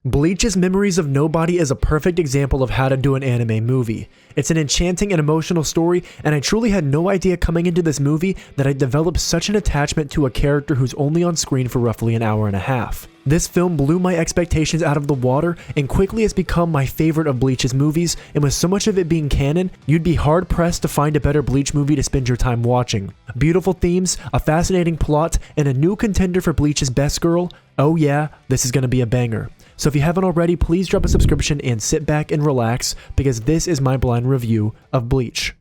Bleach's Memories of Nobody is a perfect example of how to do an anime movie. It's an enchanting and emotional story, and I truly had no idea coming into this movie that I'd developed such an attachment to a character who's only on screen for roughly an hour and a half. This film blew my expectations out of the water and quickly has become my favorite of Bleach's movies, and with so much of it being canon, you'd be hard pressed to find a better Bleach movie to spend your time watching. Beautiful themes, a fascinating plot, and a new contender for Bleach's best girl. Oh yeah, this is gonna be a banger. So if you haven't already, please drop a subscription and sit back and relax, because this is my blind review of Bleach.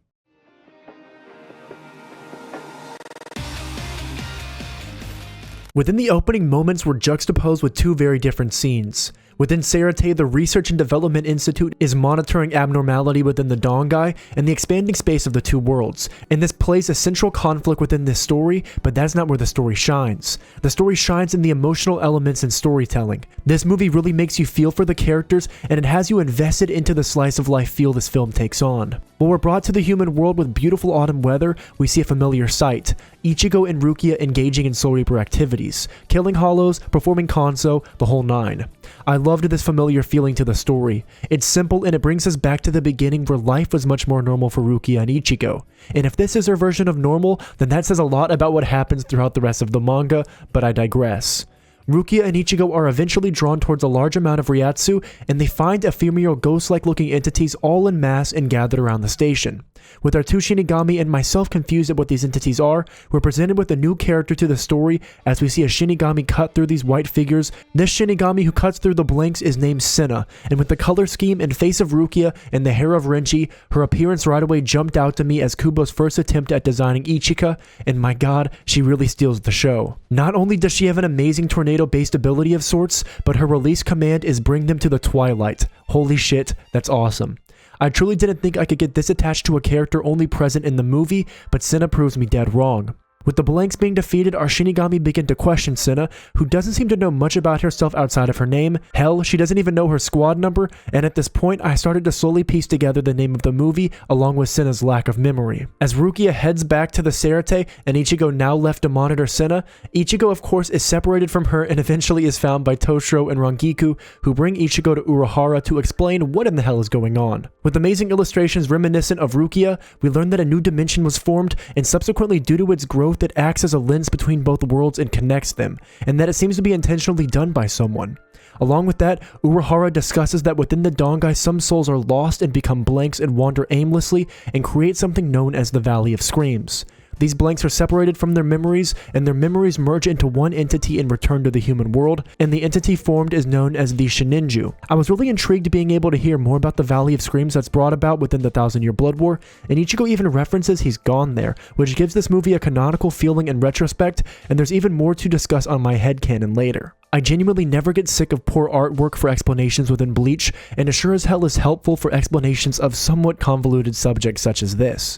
Within the opening moments, we're juxtaposed with two very different scenes. Within Serate, the Research and Development Institute is monitoring abnormality within the Dongai and the expanding space of the two worlds, and this plays a central conflict within this story, but that's not where the story shines. The story shines in the emotional elements and storytelling. This movie really makes you feel for the characters, and it has you invested into the slice of life feel this film takes on. When we're brought to the human world with beautiful autumn weather, we see a familiar sight: Ichigo and Rukia engaging in Soul Reaper activities, killing hollows, performing Kanso, the whole nine. I loved this familiar feeling to the story. It's simple and it brings us back to the beginning where life was much more normal for Rukia and Ichigo. And if this is their version of normal, then that says a lot about what happens throughout the rest of the manga, but I digress. Rukia and Ichigo are eventually drawn towards a large amount of Ryatsu, and they find ephemeral ghost-like looking entities all en masse and gathered around the station. With our two Shinigami and myself confused at what these entities are, we're presented with a new character to the story as we see a Shinigami cut through these white figures. This Shinigami who cuts through the blanks is named Senna, and with the color scheme and face of Rukia and the hair of Renji, her appearance right away jumped out to me as Kubo's first attempt at designing Ichika, and my god, she really steals the show. Not only does she have an amazing tornado-based ability of sorts, but her release command is bring them to the twilight. Holy shit, that's awesome. I truly didn't think I could get this attached to a character only present in the movie, but Senna proves me dead wrong. With the blanks being defeated, our Shinigami begin to question Senna, who doesn't seem to know much about herself outside of her name. Hell, she doesn't even know her squad number, and at this point I started to slowly piece together the name of the movie along with Senna's lack of memory. As Rukia heads back to the Serate and Ichigo now left to monitor Senna, Ichigo of course is separated from her and eventually is found by Toshiro and Rangiku, who bring Ichigo to Urahara to explain what in the hell is going on. With amazing illustrations reminiscent of Rukia, we learn that a new dimension was formed, and subsequently due to its growth it acts as a lens between both worlds and connects them, and that it seems to be intentionally done by someone. Along with that, Urahara discusses that within the Dongai some souls are lost and become blanks and wander aimlessly and create something known as the Valley of Screams. These blanks are separated from their memories, and their memories merge into one entity and return to the human world, and the entity formed is known as the Shininju. I was really intrigued being able to hear more about the Valley of Screams that's brought about within the 1000-Year Blood War, and Ichigo even references he's gone there, which gives this movie a canonical feeling in retrospect, and there's even more to discuss on my headcanon later. I genuinely never get sick of poor artwork for explanations within Bleach, and it sure as hell is helpful for explanations of somewhat convoluted subjects such as this.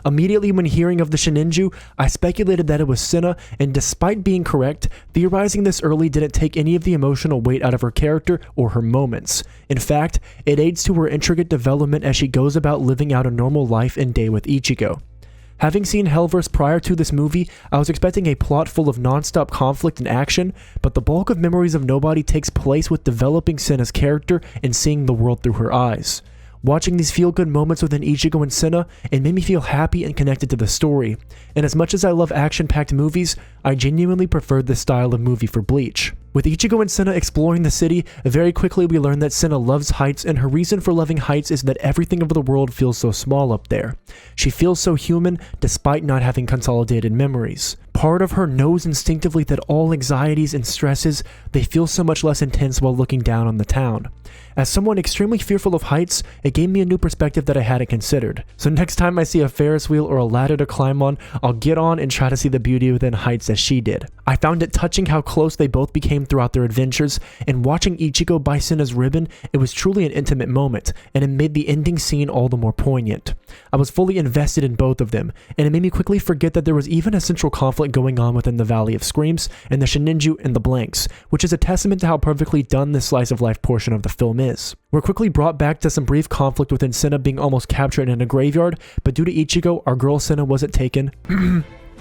Immediately when hearing of the Shininju, I speculated that it was Senna, and despite being correct, theorizing this early didn't take any of the emotional weight out of her character or her moments. In fact, it aids to her intricate development as she goes about living out a normal life and day with Ichigo. Having seen Hellverse prior to this movie, I was expecting a plot full of non-stop conflict and action, but the bulk of Memories of Nobody takes place with developing Senna's character and seeing the world through her eyes. Watching these feel-good moments within Ichigo and Senna, it made me feel happy and connected to the story, and as much as I love action-packed movies, I genuinely preferred this style of movie for Bleach. With Ichigo and Senna exploring the city, very quickly we learn that Senna loves heights, and her reason for loving heights is that everything of the world feels so small up there. She feels so human despite not having consolidated memories. Part of her knows instinctively that all anxieties and stresses, they feel so much less intense while looking down on the town. As someone extremely fearful of heights, it gave me a new perspective that I hadn't considered. So next time I see a Ferris wheel or a ladder to climb on, I'll get on and try to see the beauty within heights as she did. I found it touching how close they both became throughout their adventures, and watching Ichigo buy Senna's ribbon, it was truly an intimate moment, and it made the ending scene all the more poignant. I was fully invested in both of them, and it made me quickly forget that there was even a central conflict going on within the Valley of Screams, and the Shininju and the blanks, which is a testament to how perfectly done this slice of life portion of the film is. We're quickly brought back to some brief conflict within Senna being almost captured in a graveyard, but due to Ichigo, our girl Senna wasn't taken.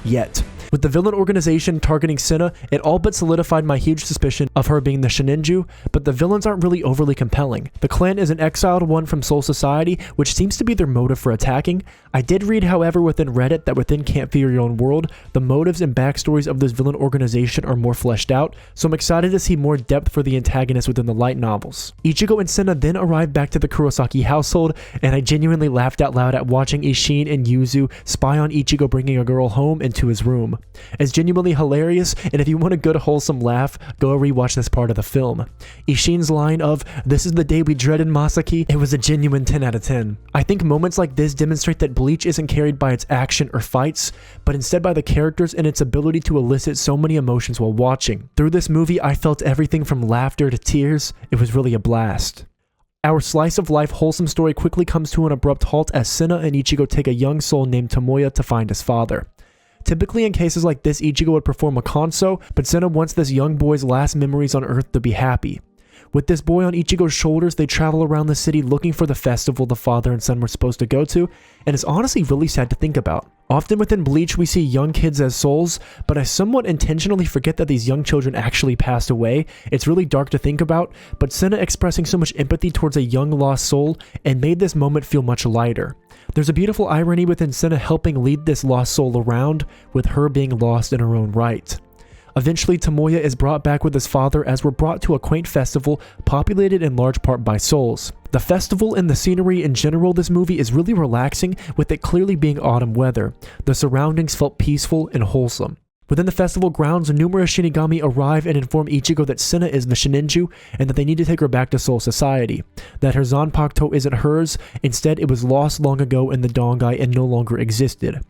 Yet. With the villain organization targeting Senna, it all but solidified my huge suspicion of her being the Shininju, but the villains aren't really overly compelling. The clan is an exiled one from Soul Society, which seems to be their motive for attacking. I did read, however, within Reddit that within Can't Fear Your Own World, the motives and backstories of this villain organization are more fleshed out, so I'm excited to see more depth for the antagonists within the light novels. Ichigo and Senna then arrive back to the Kurosaki household, and I genuinely laughed out loud at watching Isshin and Yuzu spy on Ichigo bringing a girl home into his room. It's genuinely hilarious, and if you want a good wholesome laugh, go rewatch this part of the film. Isshin's line of, "This is the day we dreaded, Masaki," it was a genuine 10 out of 10. I think moments like this demonstrate that Bleach isn't carried by its action or fights, but instead by the characters and its ability to elicit so many emotions while watching. Through this movie, I felt everything from laughter to tears. It was really a blast. Our slice of life wholesome story quickly comes to an abrupt halt as Senna and Ichigo take a young soul named Tomoya to find his father. Typically in cases like this, Ichigo would perform a konso, but Senna wants this young boy's last memories on Earth to be happy. With this boy on Ichigo's shoulders, they travel around the city looking for the festival the father and son were supposed to go to, and it's honestly really sad to think about. Often within Bleach, we see young kids as souls, but I somewhat intentionally forget that these young children actually passed away. It's really dark to think about, but Senna expressing so much empathy towards a young lost soul and made this moment feel much lighter. There's a beautiful irony within Senna helping lead this lost soul around, with her being lost in her own right. Eventually, Tomoya is brought back with his father as we're brought to a quaint festival populated in large part by souls. The festival and the scenery in general this movie is really relaxing, with it clearly being autumn weather. The surroundings felt peaceful and wholesome. Within the festival grounds, numerous Shinigami arrive and inform Ichigo that Senna is the Shininju and that they need to take her back to Soul Society. That her Zanpakuto isn't hers, instead it was lost long ago in the Dongai and no longer existed.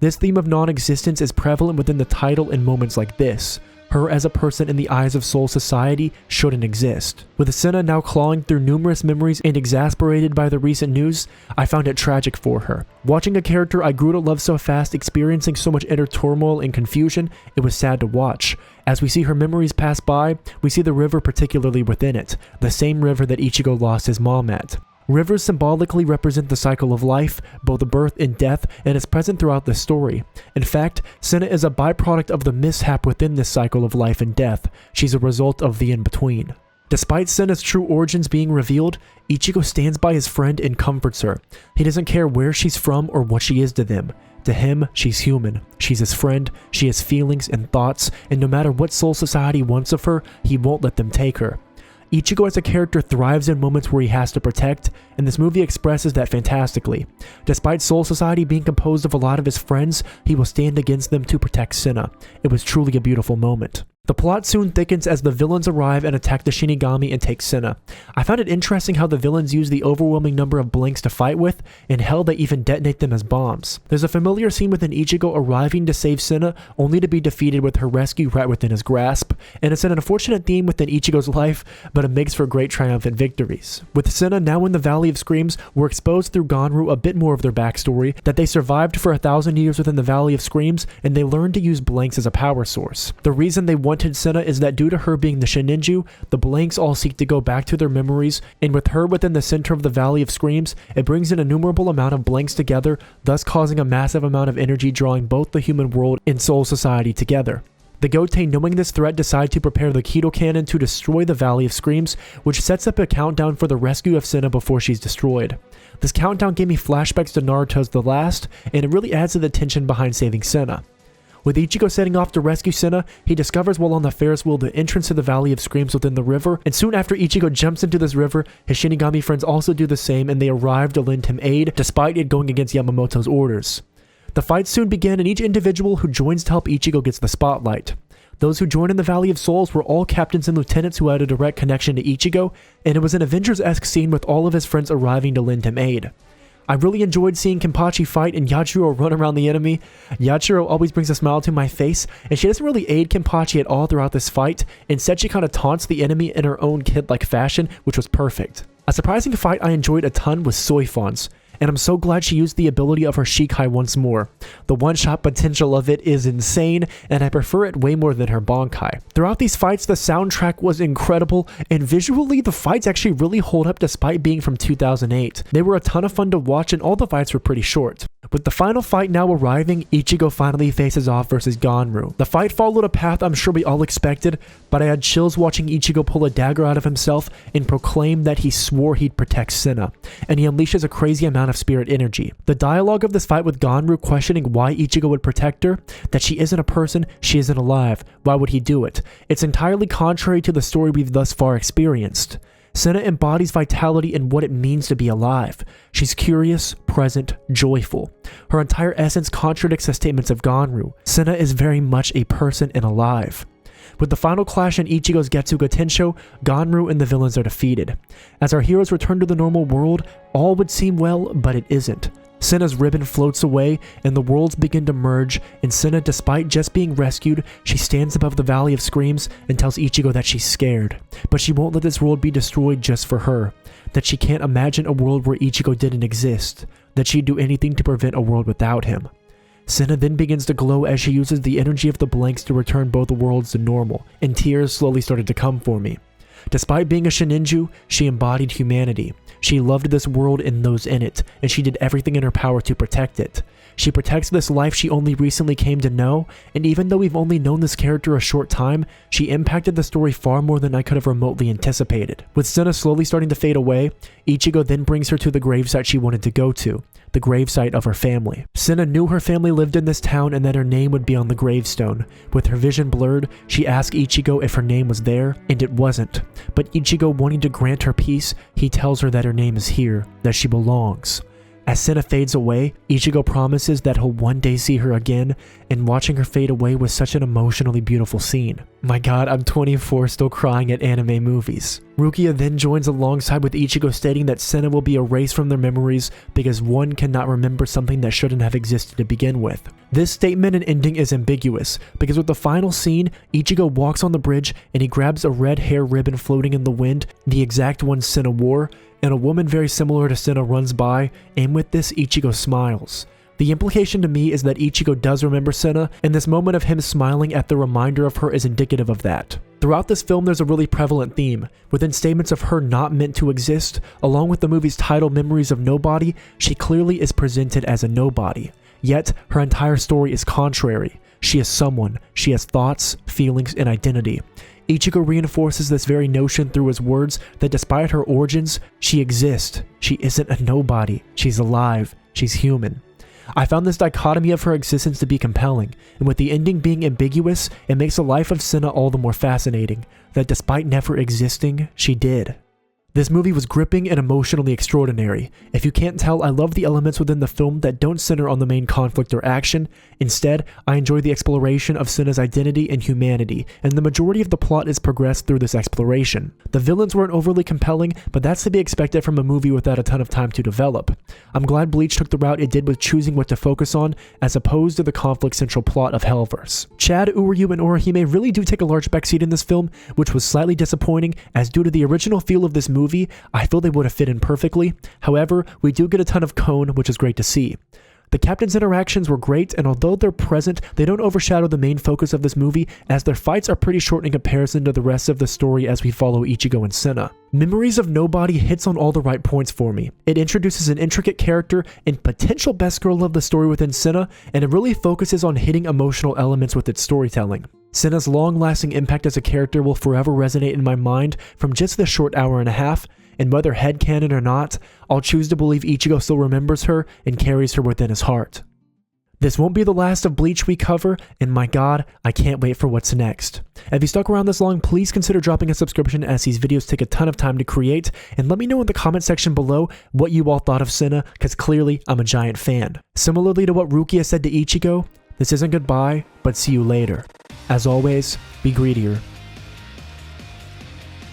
This theme of non-existence is prevalent within the title in moments like this. Her as a person in the eyes of Soul Society shouldn't exist. With Senna now clawing through numerous memories and exasperated by the recent news, I found it tragic for her. Watching a character I grew to love so fast experiencing so much inner turmoil and confusion, it was sad to watch. As we see her memories pass by, we see the river particularly within it, the same river that Ichigo lost his mom at. Rivers symbolically represent the cycle of life, both birth and death, and is present throughout the story. In fact, Senna is a byproduct of the mishap within this cycle of life and death. She's a result of the in-between. Despite Senna's true origins being revealed, Ichigo stands by his friend and comforts her. He doesn't care where she's from or what she is to them. To him, she's human. She's his friend, she has feelings and thoughts, and no matter what Soul Society wants of her, he won't let them take her. Ichigo as a character thrives in moments where he has to protect, and this movie expresses that fantastically. Despite Soul Society being composed of a lot of his friends, he will stand against them to protect Senna. It was truly a beautiful moment. The plot soon thickens as the villains arrive and attack the Shinigami and take Senna. I found it interesting how the villains use the overwhelming number of blanks to fight with, and hell, they even detonate them as bombs. There's a familiar scene within Ichigo arriving to save Senna, only to be defeated with her rescue right within his grasp, and it's an unfortunate theme within Ichigo's life, but it makes for great triumphant victories. With Senna now in the Valley of Screams, we're exposed through Ganru a bit more of their backstory, that they survived for 1,000 years within the Valley of Screams, and they learned to use blanks as a power source. The reason they wanted Senna is that due to her being the Shininju, the blanks all seek to go back to their memories, and with her within the center of the Valley of Screams, it brings an innumerable amount of blanks together, thus causing a massive amount of energy drawing both the human world and Soul Society together. The Goten, knowing this threat, decide to prepare the Kido Cannon to destroy the Valley of Screams, which sets up a countdown for the rescue of Senna before she's destroyed. This countdown gave me flashbacks to Naruto's The Last, and it really adds to the tension behind saving Senna. With Ichigo setting off to rescue Senna, he discovers while on the Ferris wheel the entrance to the Valley of Screams within the river, and soon after Ichigo jumps into this river, his Shinigami friends also do the same and they arrive to lend him aid, despite it going against Yamamoto's orders. The fights soon begin and each individual who joins to help Ichigo gets the spotlight. Those who joined in the Valley of Souls were all captains and lieutenants who had a direct connection to Ichigo, and it was an Avengers-esque scene with all of his friends arriving to lend him aid. I really enjoyed seeing Kenpachi fight and Yachiro run around the enemy. Yachiro always brings a smile to my face, and she doesn't really aid Kenpachi at all throughout this fight. Instead, she kind of taunts the enemy in her own kid-like fashion, which was perfect. A surprising fight I enjoyed a ton was Soifon's, and I'm so glad she used the ability of her Shikai once more. The one-shot potential of it is insane, and I prefer it way more than her Bankai. Throughout these fights, the soundtrack was incredible, and visually, the fights actually really hold up despite being from 2008. They were a ton of fun to watch, and all the fights were pretty short. With the final fight now arriving, Ichigo finally faces off versus Ganru. The fight followed a path I'm sure we all expected, but I had chills watching Ichigo pull a dagger out of himself and proclaim that he swore he'd protect Senna, and he unleashes a crazy amount of spirit energy. The dialogue of this fight with Ganru questioning why Ichigo would protect her, that she isn't a person, she isn't alive, why would he do it? It's entirely contrary to the story we've thus far experienced. Senna embodies vitality and what it means to be alive. She's curious, present, joyful. Her entire essence contradicts the statements of Ganru. Senna is very much a person and alive. With the final clash in Ichigo's Getsuga Tensho, Ganru and the villains are defeated. As our heroes return to the normal world, all would seem well, but it isn't. Senna's ribbon floats away and the worlds begin to merge, and Senna, despite just being rescued, she stands above the Valley of Screams and tells Ichigo that she's scared. But she won't let this world be destroyed just for her. That she can't imagine a world where Ichigo didn't exist. That she'd do anything to prevent a world without him. Senna then begins to glow as she uses the energy of the blanks to return both worlds to normal, and tears slowly started to come for me. Despite being a Shininju, she embodied humanity. She loved this world and those in it, and she did everything in her power to protect it. She protects this life she only recently came to know, and even though we've only known this character a short time, she impacted the story far more than I could have remotely anticipated. With Senna slowly starting to fade away, Ichigo then brings her to the gravesite she wanted to go to, the gravesite of her family. Senna knew her family lived in this town and that her name would be on the gravestone. With her vision blurred, she asked Ichigo if her name was there, and it wasn't. But Ichigo wanting to grant her peace, he tells her that her name is here, that she belongs. As Senna fades away, Ichigo promises that he'll one day see her again, and watching her fade away was such an emotionally beautiful scene. My god, I'm 24 still crying at anime movies. Rukia then joins alongside with Ichigo stating that Senna will be erased from their memories because one cannot remember something that shouldn't have existed to begin with. This statement and ending is ambiguous because with the final scene, Ichigo walks on the bridge and he grabs a red hair ribbon floating in the wind, the exact one Senna wore, and a woman very similar to Senna runs by, and with this Ichigo smiles. The implication to me is that Ichigo does remember Senna, and this moment of him smiling at the reminder of her is indicative of that. Throughout this film, there's a really prevalent theme. Within statements of her not meant to exist, along with the movie's title Memories of Nobody, she clearly is presented as a nobody. Yet, her entire story is contrary. She is someone. She has thoughts, feelings, and identity. Ichigo reinforces this very notion through his words that despite her origins, she exists. She isn't a nobody. She's alive. She's human. I found this dichotomy of her existence to be compelling, and with the ending being ambiguous, it makes the life of Senna all the more fascinating, that despite never existing, she did. This movie was gripping and emotionally extraordinary. If you can't tell, I love the elements within the film that don't center on the main conflict or action. Instead, I enjoy the exploration of Senna's identity and humanity, and the majority of the plot is progressed through this exploration. The villains weren't overly compelling, but that's to be expected from a movie without a ton of time to develop. I'm glad Bleach took the route it did with choosing what to focus on, as opposed to the conflict central plot of Hellverse. Chad, Uryu, and Orihime really do take a large backseat in this film, which was slightly disappointing, as due to the original feel of this movie, I feel they would have fit in perfectly. However, we do get a ton of Cone, which is great to see. The captain's interactions were great, and although they're present, they don't overshadow the main focus of this movie, as their fights are pretty short in comparison to the rest of the story as we follow Ichigo and Senna. Memories of Nobody hits on all the right points for me. It introduces an intricate character and potential best girl of the story within Senna, and it really focuses on hitting emotional elements with its storytelling. Senna's long-lasting impact as a character will forever resonate in my mind from just this short hour and a half, and whether headcanon or not, I'll choose to believe Ichigo still remembers her and carries her within his heart. This won't be the last of Bleach we cover, and my god, I can't wait for what's next. If you stuck around this long, please consider dropping a subscription as these videos take a ton of time to create, and let me know in the comment section below what you all thought of Senna, because clearly I'm a giant fan. Similarly to what Rukia said to Ichigo, this isn't goodbye, but see you later. As always, be greedier.